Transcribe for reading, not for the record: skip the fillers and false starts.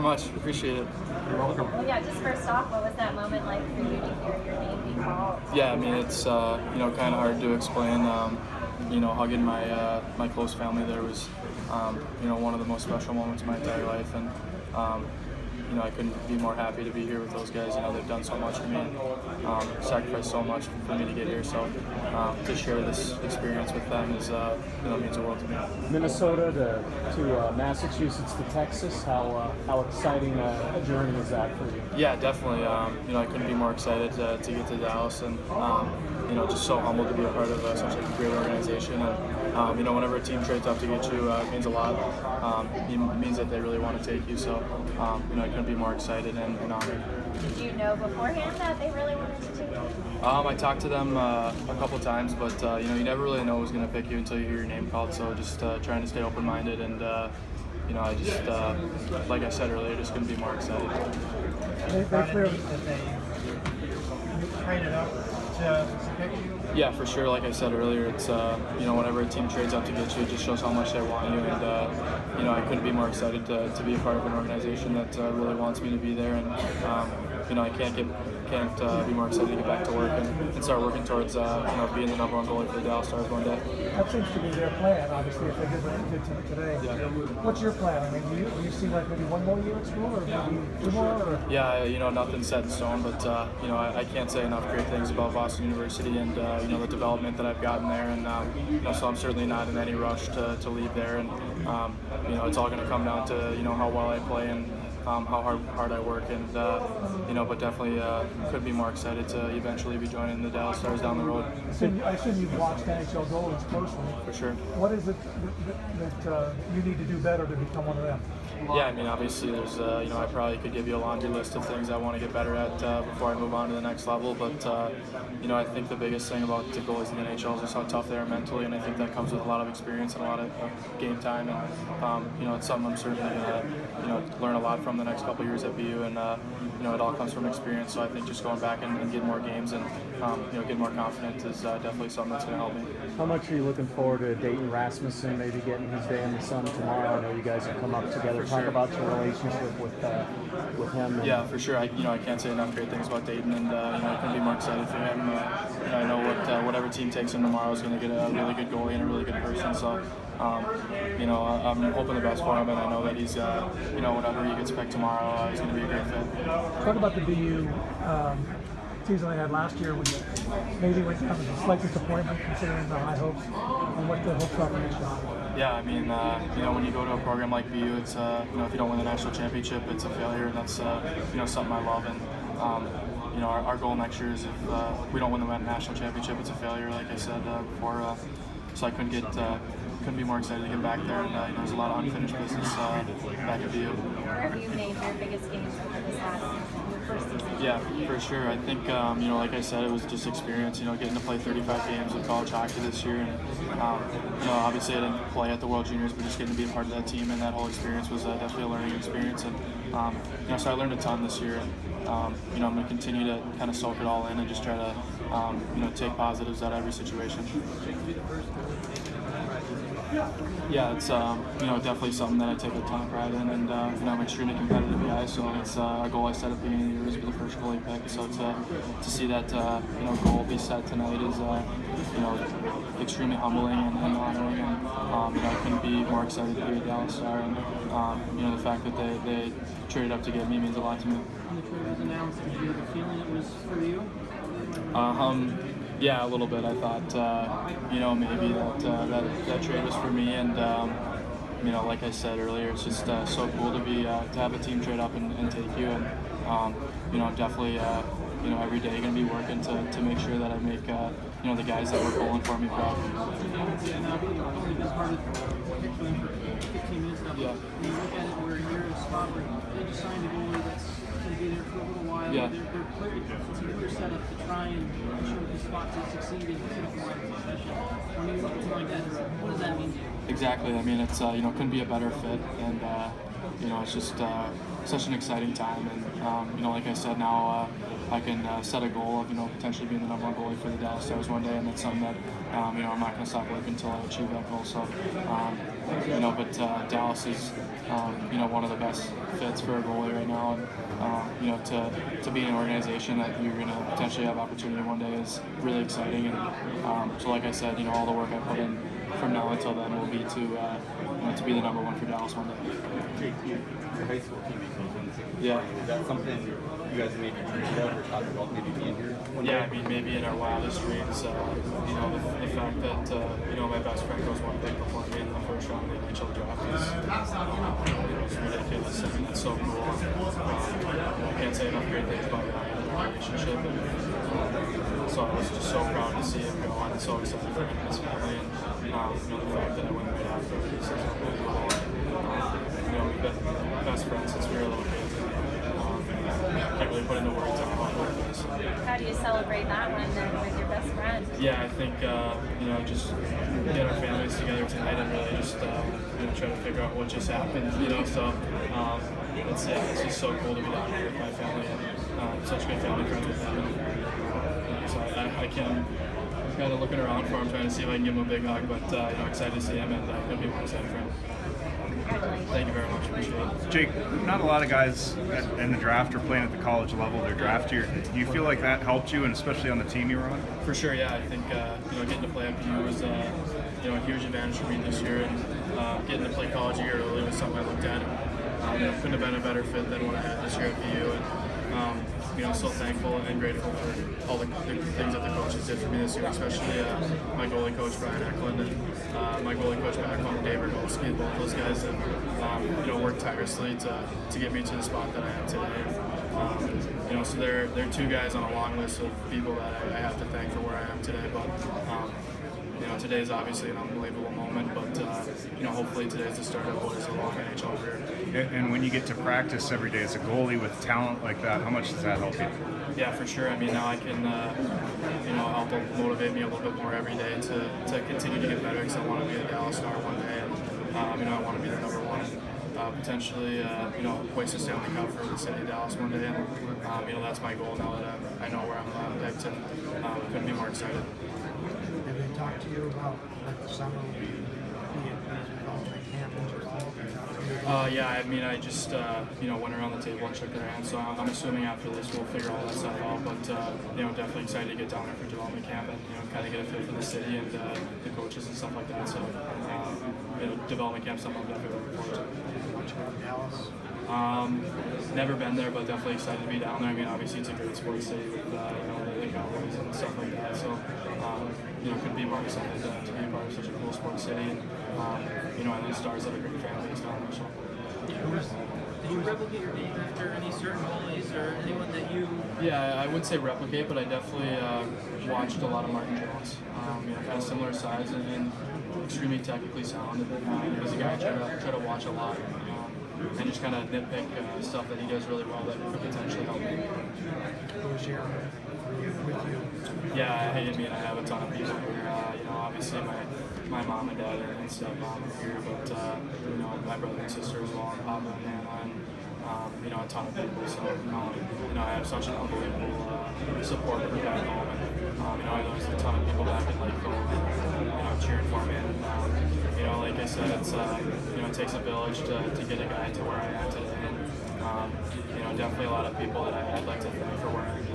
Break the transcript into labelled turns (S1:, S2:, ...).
S1: much. Appreciate it.
S2: You're welcome.
S3: Well, yeah, just first off, what was that moment like for you to hear your name being called?
S1: Yeah, I mean, it's kind of hard to explain. Hugging my close family there was one of the most special moments of my entire life, and I couldn't be more happy to be here with those guys. They've done so much for me, and sacrificed so much for me to get here. So to share this experience with them is means the world to me.
S2: Minnesota to Massachusetts to Texas. How exciting a journey is that for you?
S1: Yeah, definitely. I couldn't be more excited to get to Dallas, and just so humbled to be a part of such a great organization. And whenever a team trades up to get you, it means a lot. It means that they really want to take you. So I couldn't be more excited and honored.
S3: Did you know beforehand that they really wanted to take you?
S1: I talked to them a couple times, but you never really know who's going to pick you until you hear your name called. So just trying to stay open-minded, and I just like I said earlier, just couldn't be more excited.
S4: They clearly that they traded up to pick you.
S1: Yeah, for sure. Like I said earlier, it's whenever a team trades up to get you, it just shows how much they want you, and I couldn't be more excited to be a part of an organization that really wants me to be there, and I can't be more excited to get back to work and start working towards being the number one goalie for the Dallas Stars one day.
S4: That seems to be their plan, obviously, if they did what you did today.
S1: Yeah.
S4: What's your plan? I mean, do you see like maybe one more year at school, or maybe two more? Or?
S1: Yeah, nothing's set in stone, but I can't say enough great things about Boston University and the development that I've gotten there, and so I'm certainly not in any rush to leave there, and it's all going to come down to how well I play and how hard I work, and but definitely could be more excited to eventually be joining the Dallas Stars down the road.
S4: I assume you've watched NHL goalies closely.
S1: For sure.
S4: What is it that you need to do better to become one of them?
S1: Yeah, I mean, obviously there's, I probably could give you a laundry list of things I want to get better at before I move on to the next level, but, I think the biggest thing about the goalies in the NHL is just how tough they are mentally, and I think that comes with a lot of experience and a lot of game time, and, it's something I'm certainly going to, learn a lot from the next couple of years at BU, and, it all comes from experience, so I think just going back and getting more games and, getting more confident is definitely something that's going to help me.
S2: How much are you looking forward to Dayton Rasmussen maybe getting his day in the sun tomorrow? I know you guys have come up together. Talk about your relationship with him.
S1: Yeah, for sure. I can't say enough great things about Dayton, and I couldn't be more excited for him. I know whatever team takes him tomorrow is going to get a really good goalie and a really good person. So, I'm hoping the best for him, and I know that he's, whenever he gets picked tomorrow, he's going to be a great fit.
S4: Talk about the BU season they had last year, which maybe went down as a slight disappointment considering the high hopes and what the hopes are for next year.
S1: Yeah, I mean, when you go to a program like BU, it's, if you don't win the national championship, it's a failure, and that's, something I love. And, our goal next year is if we don't win the national championship, it's a failure, like I said before. So I couldn't be more excited to get back there, and there's a lot of unfinished business back at BU.
S3: Where have you made your biggest gains over this last your first season?
S1: Yeah, for sure. I think, like I said, it was just experience, getting to play 35 games of college hockey this year. And, obviously I didn't play at the World Juniors, but just getting to be a part of that team and that whole experience was definitely a learning experience. And, so I learned a ton this year. And, I'm going to continue to kind of soak it all in and just try to, take positives out of every situation. Yeah, it's definitely something that I take a ton of pride in, and I'm extremely competitive guy. So it's a goal I set at the beginning of the year was to be the first goalie pick. So to see that goal be set tonight is extremely humbling and honoring, and I couldn't be more excited to be a Dallas Star. And the fact that they traded up to get me means a lot to me.
S5: When the trade was announced, did you have a feeling it was for you?
S1: Yeah, a little bit. I thought, maybe that trade was for me, and like I said earlier, it's just so cool to have a team trade up and take you, and I'm definitely every day going to be working to make sure that I make the guys that were pulling for me proud. Yeah.
S5: You look at it where you're in a spot where they just signed a goalie that's going to be there for a little while.
S1: Yeah.
S5: It's a newer setup to try and ensure the spot to succeed in possession. When you look at something like that, what does that mean to you?
S1: Exactly. I mean, it's couldn't be a better fit, and you know, it's just such an exciting time. And you know, like I said, now I can set a goal of, you know, potentially being the #1 goalie for the Dallas Stars one day, and that's something that you know, I'm not going to stop working until I achieve that goal. So you know, but Dallas is you know, one of the best fits for a goalie right now, and you know, to be in an organization that you're going to potentially have opportunity one day is really exciting. And so like I said, you know, all the work I put in from now until then will be to you know, to be the #1 for Dallas one day.
S6: Jake, your high school teammates on the same team.
S1: Yeah.
S6: Is that something you guys maybe dreamed of or talked about maybe being here one day?
S1: Yeah, I mean, maybe in our wildest dreams, you know, the fact that, you know, my best friend goes one pick before me in the first round of the NHL Draft is it's ridiculous. I mean, that's so cool. I can't say enough great things about our relationship. So I was just so proud to see him go on and so excited for him and his family. And, you know, the fact that I went right after this is unbelievable. You know, we've been best friends since we were little kids. Can't really put into words on how cool it is.
S3: How do you celebrate that one then with your best friend?
S1: Yeah, I think you know, just get our families together tonight and really just you know, try to figure out what just happened. You know, so it's just so cool to be down here with my family and such good family friends with them. So I can't. I'm kind of looking around for him, trying to see if I can give him a big hug, but you know, excited to see him and he'll be more excited for him. Thank you very much. Appreciate it.
S7: Jake, not a lot of guys in the draft are playing at the college level their draft year. Do you feel like that helped you, and especially on the team you were on?
S1: For sure, yeah. I think you know, getting to play up to you was you know, a huge advantage for me this year, and getting to play college a year early was something I looked at. And, you know, couldn't have been a better fit than what I had this year at BU. And you know, so thankful and grateful for all the things that the coaches did for me this year, especially my goalie coach Brian Eklund and my goalie coach back home David Olski, both those guys that you know, worked tirelessly to get me to the spot that I am today. You know, so they're two guys on a long list of people that I have to thank for where I am today. But you know, today is obviously an unbelievable moment, but you know, hopefully today is the start of what is a long NHL career.
S7: And when you get to practice every day as a goalie with talent like that, how much does that help you?
S1: Yeah, for sure. I mean, now I can, you know, help motivate me a little bit more every day to continue to get better, because I want to be a Dallas Star one day, and you know, I want to be the #1. Potentially, you know, hoist a Stanley Cup for the city of Dallas one day, and you know, that's my goal now that I know where I'm picked, and couldn't be more excited.
S4: Have they talked to you about like the summer being involved in camp and just
S1: yeah, I mean, I just you know, went around the table and shook their hands. So I'm assuming after this we'll figure all that stuff out. But you know, definitely excited to get down there for development camp and, you know, kind of get a feel for the city and the coaches and stuff like that. So you know, development camp stuff I'm definitely looking forward to.
S4: Dallas?
S1: Never been there, but definitely excited to be down there. I mean, obviously it's a great sports city with you know, the Cowboys and stuff like that. So you know, couldn't be more excited to be a part of such a cool sports city. And you know, and the Stars have a great fan base down there. So.
S5: Did you replicate your game after any certain goalies or anyone that you?
S1: Yeah, I wouldn't say replicate, but I definitely watched a lot of Martin Jones. You know, kind of similar size and extremely technically sound. He's a guy I try to watch a lot. And just kind of nitpick stuff that he does really well that could potentially help me.
S4: Who was here with you?
S1: Yeah, I mean, I have a ton of people here. You know, obviously my mom and dad and stepmom are here, but you know, my brother and sister as well, and Papa and Nana, and you know, a ton of people. So you know, I have such an unbelievable support group back home, and you know, there's a ton of people back in Lakeville, you know, cheering for me. And you know, like I said, it's you know, it takes a village to get a guy to where I am today. And you know, definitely a lot of people that I'd like to thank for where I'm at.